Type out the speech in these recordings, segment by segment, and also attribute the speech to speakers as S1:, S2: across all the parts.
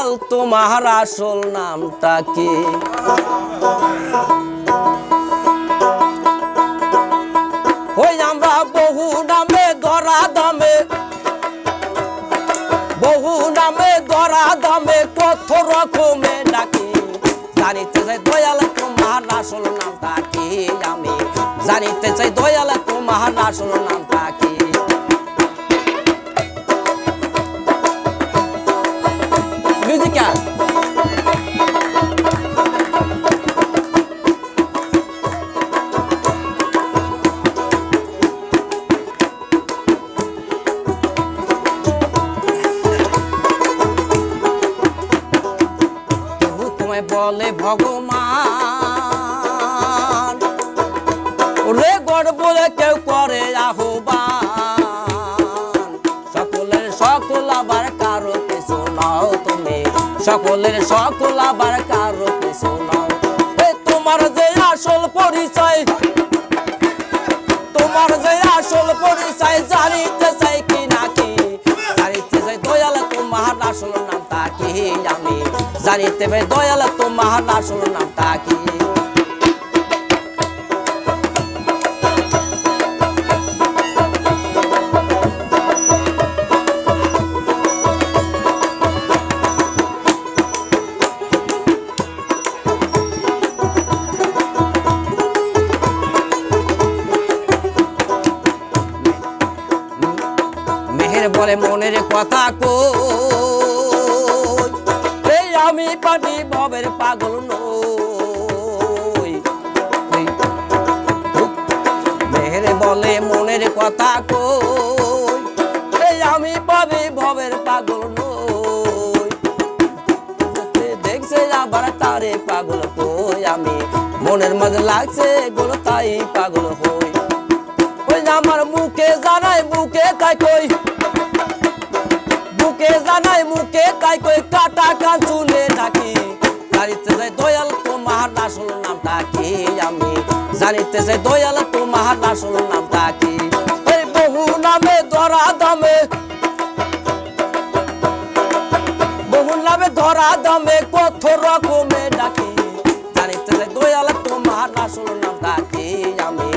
S1: দয়াল তোমার আসল নামটা কি? ওই আমরা বহু নামে ধরা দামে, বহু নামে ধরা দামে কত রকমে ডাকি, জানিতে চাই দয়াল তোমার আসল নামটা কি? আমি জানিতে চাই দয়াল তোমার আসল নামটা কি? মিউজিক্যাল বলে ভগবান রে গড় বলে কেউ করে আহ্বান, সকলের সকল আবার কারো কিছু নাও তুমি, সকলের সকল আবার কারো কিছু নাও। তোমার যে আসল পরিচয়, তোমার যে আসল পরিচয় জানিতে চাই কি নাকি, জানিতে চাই দয়াল তোমার আসল নামটা কি? আমি জানিতে চাই দয়াল তোমার আসল নামটা কি? মেহের বলে মনের কথা কই, আমি পানি ভবের পাগল নই। মেহের বলে মনের কথা কই, আমি পানি ভবের পাগল নই। দেখছে আবার তারে পাগল কই, আমি মনের মাঝে লাগছে গোল তাই পাগল হই। ওই আমার মুখে জানাই মুখে তাই কই, মুখে জানাই মুখে তাই কই কাটা কান চুলে ডাকি, জানিতে চাই দয়াল তোমার আসল নামটা কি? আমি জানিতে চাই দয়াল তোমার আসল নামটা কি? এই বহু নামে ধরা দামে, বহু নামে ধরা দামে কত রকমে ডাকি, জানিতে চাই দয়াল তোমার আসল নামটা কি? আমি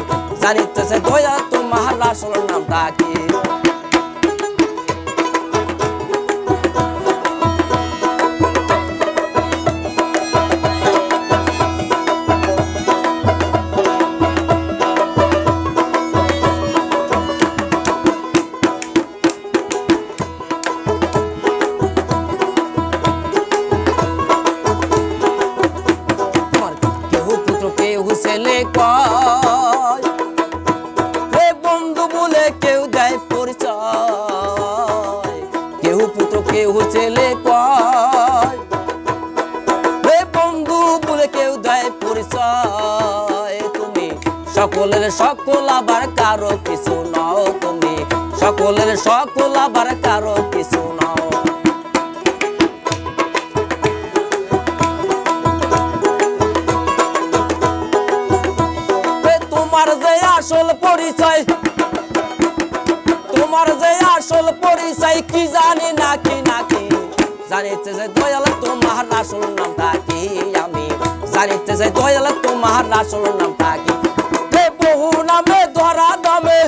S1: জানিতে চাই দয়াল তোমার আসল নামটা কি? ছেলে কয় হে বন্ধু বলে কেউ দেয় পরিচয়, কেউ পুত্র কেউ ছেলে কয় হে বন্ধু বলে কেউ দেয় পরিচয়। তুমি সকলের সকল আবার কারো কিছু নাও, তুমি সকলের সকল আবার কারো কিছু নাও। তোমার যে আসল পরিচয়, তোমার যে আসল পরিচয় কি জানি নাকি নাকি, জানিতে চাই দয়াল তোমার আসল নামটা কি? আমি জানিতে চাই দয়াল তোমার আসল নামটা কি? বহু নামে ধরা দামে,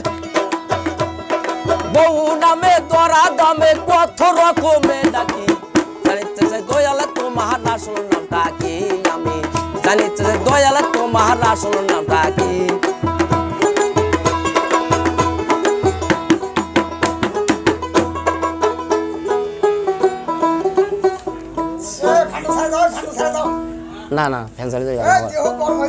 S1: বহু নামে ধরা দামে কত রকমে ডাকি, জানিতে চাই দয়াল তোমার আসল নামটা কি? আমি জানিতে চাই দয়াল তোমার আসল নামটা কি? না না ফ্যান সার্ভিস